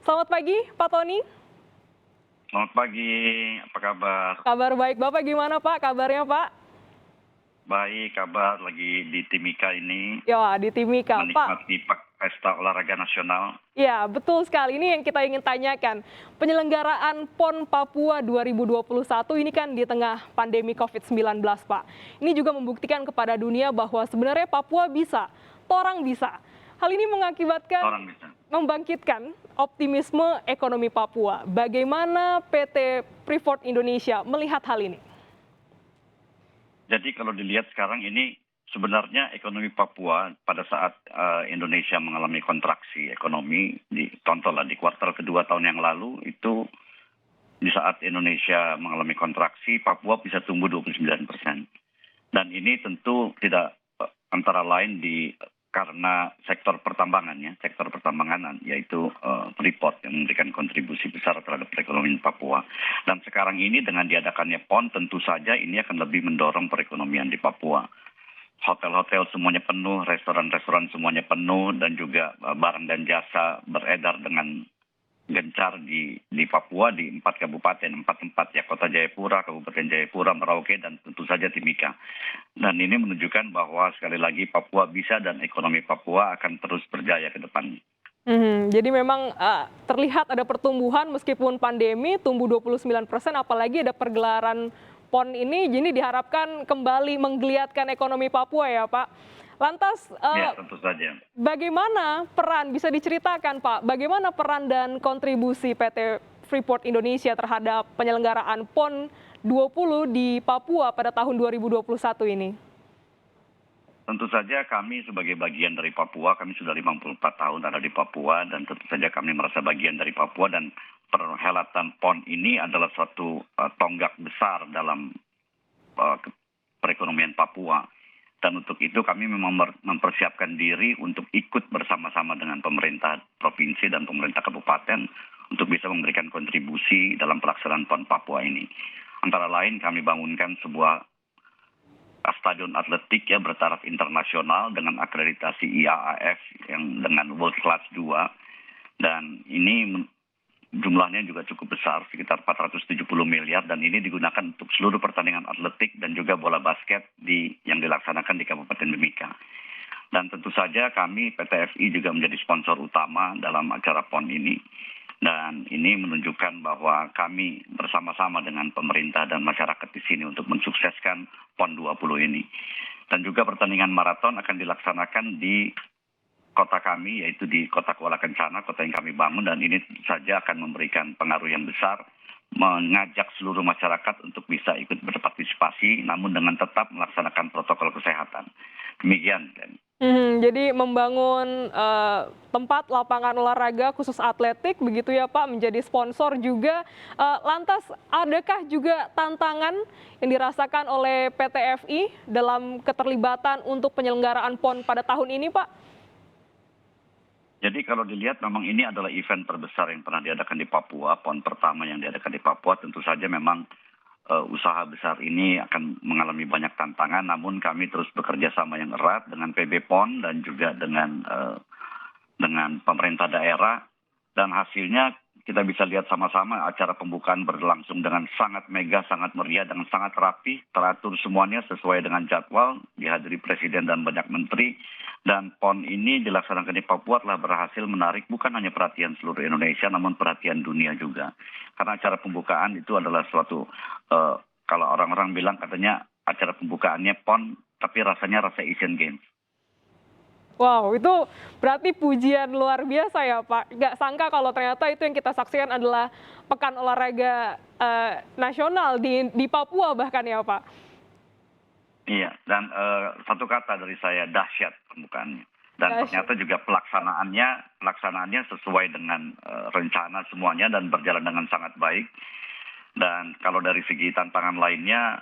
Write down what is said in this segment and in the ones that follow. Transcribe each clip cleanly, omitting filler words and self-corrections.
Selamat pagi, Pak Tony. Selamat pagi, apa kabar? Kabar baik, Bapak gimana Pak kabarnya Pak? Baik, kabar lagi di Timika ini Ya, di Timika. Pak, menikmati pesta olahraga nasional. ya betul sekali. Ini yang kita ingin tanyakan. Penyelenggaraan PON Papua 2021 ini kan di tengah pandemi COVID-19, Pak. Ini juga membuktikan kepada dunia bahwa sebenarnya Papua bisa, torang bisa. Hal ini Orang bisa. membangkitkan optimisme ekonomi Papua. Bagaimana PT Freeport Indonesia melihat hal ini? Jadi kalau dilihat sekarang ini sebenarnya ekonomi Papua pada saat Indonesia mengalami kontraksi ekonomi, contohlah di kuartal kedua tahun yang lalu itu di saat Indonesia mengalami kontraksi, Papua bisa tumbuh 29%. Dan ini tentu tidak antara lain karena sektor pertambangan yaitu Freeport yang memberikan kontribusi besar terhadap perekonomian Papua. Dan sekarang ini dengan diadakannya PON tentu saja ini akan lebih mendorong perekonomian di Papua. Hotel-hotel semuanya penuh, restoran-restoran semuanya penuh, dan juga barang dan jasa beredar dengan gencar di Papua di 4 tempat ya, Kota Jayapura, Kabupaten Jayapura, Merauke, dan tentu saja Timika. Dan ini menunjukkan bahwa sekali lagi Papua bisa dan ekonomi Papua akan terus berjaya ke depan. Jadi memang terlihat ada pertumbuhan meskipun pandemi, tumbuh 29%, apalagi ada pergelaran PON ini, jadi diharapkan kembali menggeliatkan ekonomi Papua ya Pak. Lantas, Ya, tentu saja. bagaimana peran, bisa diceritakan Pak, bagaimana peran dan kontribusi PT Freeport Indonesia terhadap penyelenggaraan PON 20 di Papua pada tahun 2021 ini? Tentu saja kami sebagai bagian dari Papua, kami sudah 54 tahun ada di Papua, dan tentu saja kami merasa bagian dari Papua, dan perhelatan PON ini adalah suatu tonggak besar dalam perekonomian Papua. Dan untuk itu kami memang mempersiapkan diri untuk ikut bersama-sama dengan pemerintah provinsi dan pemerintah kabupaten untuk bisa memberikan kontribusi dalam pelaksanaan PON Papua ini. Antara lain kami bangunkan sebuah stadion atletik ya bertaraf internasional dengan akreditasi IAAF yang dengan World Class 2. Dan ini jumlahnya juga cukup besar, sekitar 470 miliar, dan ini digunakan untuk seluruh pertandingan atletik dan juga bola basket yang dilaksanakan di Kabupaten Mimika. Dan tentu saja kami PT FI juga menjadi sponsor utama dalam acara PON ini. Dan ini menunjukkan bahwa kami bersama-sama dengan pemerintah dan masyarakat di sini untuk mensukseskan PON 20 ini. Dan juga pertandingan maraton akan dilaksanakan di kota kami, yaitu di Kota Kuala Kencana, kota yang kami bangun, dan ini tentu saja akan memberikan pengaruh yang besar, mengajak seluruh masyarakat untuk bisa ikut berpartisipasi, namun dengan tetap melaksanakan protokol kesehatan. Demikian. Jadi membangun tempat lapangan olahraga khusus atletik, begitu ya Pak, menjadi sponsor juga. Lantas, adakah juga tantangan yang dirasakan oleh PT FI dalam keterlibatan untuk penyelenggaraan PON pada tahun ini Pak? Jadi kalau dilihat memang ini adalah event terbesar yang pernah diadakan di Papua, PON pertama yang diadakan di Papua. Tentu saja memang usaha besar ini akan mengalami banyak tantangan, namun kami terus bekerja sama yang erat dengan PB PON dan juga dengan pemerintah daerah, dan hasilnya kita bisa lihat sama-sama acara pembukaan berlangsung dengan sangat mega, sangat meriah, dengan sangat rapi, teratur semuanya sesuai dengan jadwal, dihadiri presiden dan banyak menteri. Dan PON ini dilaksanakan di Papua telah berhasil menarik bukan hanya perhatian seluruh Indonesia, namun perhatian dunia juga. Karena acara pembukaan itu adalah suatu, kalau orang-orang bilang katanya acara pembukaannya PON, tapi rasanya rasa Asian Games. Wow, itu berarti pujian luar biasa ya Pak. Nggak sangka kalau ternyata itu yang kita saksikan adalah pekan olahraga nasional di Papua bahkan ya Pak. Iya, dan satu kata dari saya, dahsyat pembukaannya. Dan ternyata juga pelaksanaannya sesuai dengan rencana semuanya dan berjalan dengan sangat baik. Dan kalau dari segi tantangan lainnya,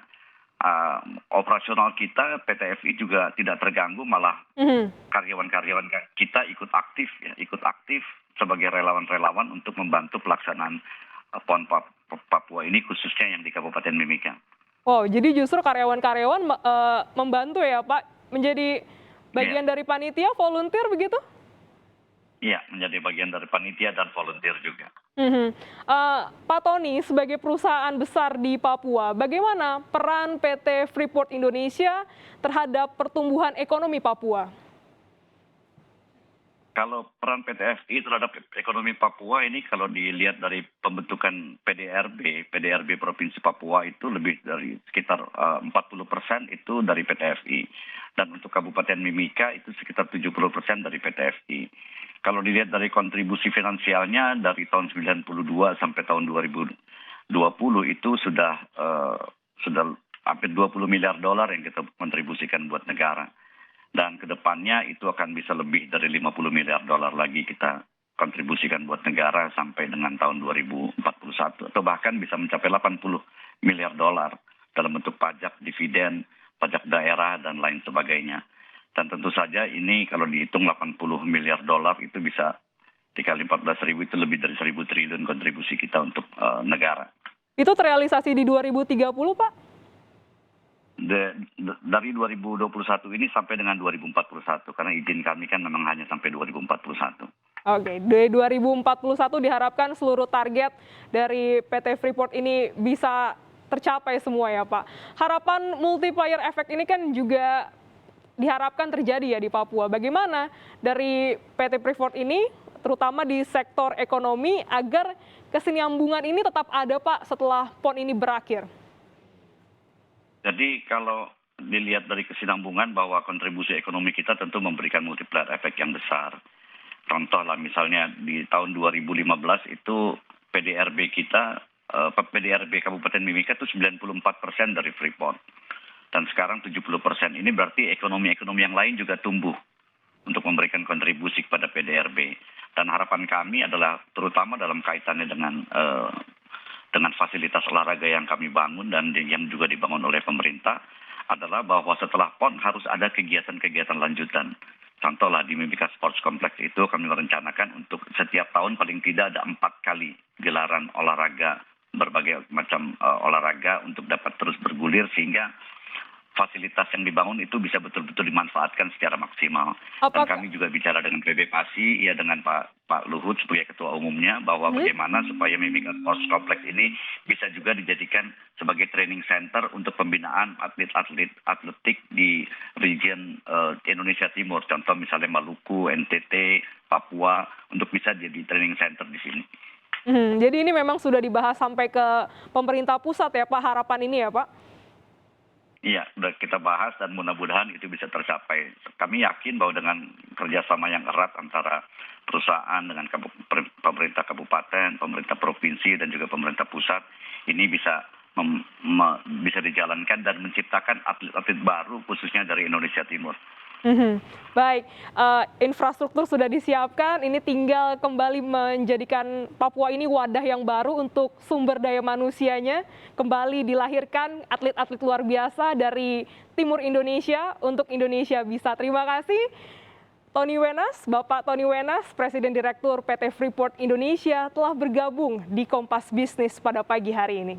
operasional kita PT FI juga tidak terganggu, malah karyawan-karyawan kita ikut aktif sebagai relawan-relawan untuk membantu pelaksanaan PON Papua ini, khususnya yang di Kabupaten Mimika. Wow, jadi justru karyawan-karyawan membantu ya Pak, menjadi bagian dari panitia, volunteer begitu? Iya, menjadi bagian dari panitia dan volunteer juga. Mhm. Pak Tony, sebagai perusahaan besar di Papua, bagaimana peran PT Freeport Indonesia terhadap pertumbuhan ekonomi Papua? Kalau peran PT FI terhadap ekonomi Papua ini kalau dilihat dari pembentukan PDRB Provinsi Papua itu lebih dari sekitar 40% itu dari PT FI. Dan untuk Kabupaten Mimika itu sekitar 70% dari PT FI. Kalau dilihat dari kontribusi finansialnya dari tahun 92 sampai tahun 2020 itu sudah hampir 20 miliar dolar yang kita kontribusikan buat negara. Dan kedepannya itu akan bisa lebih dari 50 miliar dolar lagi kita kontribusikan buat negara sampai dengan tahun 2041 atau bahkan bisa mencapai 80 miliar dolar dalam bentuk pajak, dividen, pajak daerah dan lain sebagainya. Dan tentu saja ini kalau dihitung 80 miliar dolar itu bisa dikali 14.000 itu lebih dari 1.000 triliun kontribusi kita untuk negara. Itu terrealisasi di 2030, Pak? Dari 2021 ini sampai dengan 2041 karena izin kami kan memang hanya sampai 2041. Oke, di 2041 diharapkan seluruh target dari PT Freeport ini bisa tercapai semua ya Pak. Harapan multiplier efek ini kan juga diharapkan terjadi ya di Papua. Bagaimana dari PT Freeport ini, terutama di sektor ekonomi, agar kesinambungan ini tetap ada Pak setelah PON ini berakhir? Jadi kalau dilihat dari kesinambungan bahwa kontribusi ekonomi kita tentu memberikan multiplier efek yang besar. Contoh lah misalnya di tahun 2015 itu PDRB kita, PDRB Kabupaten Mimika itu 94% dari Freeport. Dan sekarang 70%. Ini berarti ekonomi-ekonomi yang lain juga tumbuh untuk memberikan kontribusi kepada PDRB. Dan harapan kami adalah terutama dalam kaitannya dengan fasilitas olahraga yang kami bangun dan yang juga dibangun oleh pemerintah adalah bahwa setelah PON harus ada kegiatan-kegiatan lanjutan. Contohlah di Mimika Sports Complex itu kami merencanakan untuk setiap tahun paling tidak ada 4 kali gelaran olahraga, berbagai macam olahraga untuk dapat terus bergulir sehingga fasilitas yang dibangun itu bisa betul-betul dimanfaatkan secara maksimal. Dan kami juga bicara dengan PB Pasi, ya dengan Pak Luhut sebagai ketua umumnya bahwa bagaimana supaya Mimika Sports Complex ini bisa juga dijadikan sebagai training center untuk pembinaan atlet-atlet atletik di region Indonesia Timur. Contoh misalnya Maluku, NTT, Papua untuk bisa jadi training center di sini. Jadi ini memang sudah dibahas sampai ke pemerintah pusat ya Pak, harapan ini ya Pak? Iya, sudah kita bahas dan mudah-mudahan itu bisa tercapai. Kami yakin bahwa dengan kerjasama yang erat antara perusahaan dengan pemerintah kabupaten, pemerintah provinsi, dan juga pemerintah pusat, ini bisa dijalankan dan menciptakan atlet-atlet baru khususnya dari Indonesia Timur. Baik, infrastruktur sudah disiapkan, ini tinggal kembali menjadikan Papua ini wadah yang baru untuk sumber daya manusianya, kembali dilahirkan atlet-atlet luar biasa dari Timur Indonesia untuk Indonesia bisa. Terima kasih Tony Wenas, Bapak Tony Wenas, Presiden Direktur PT Freeport Indonesia telah bergabung di Kompas Bisnis pada pagi hari ini.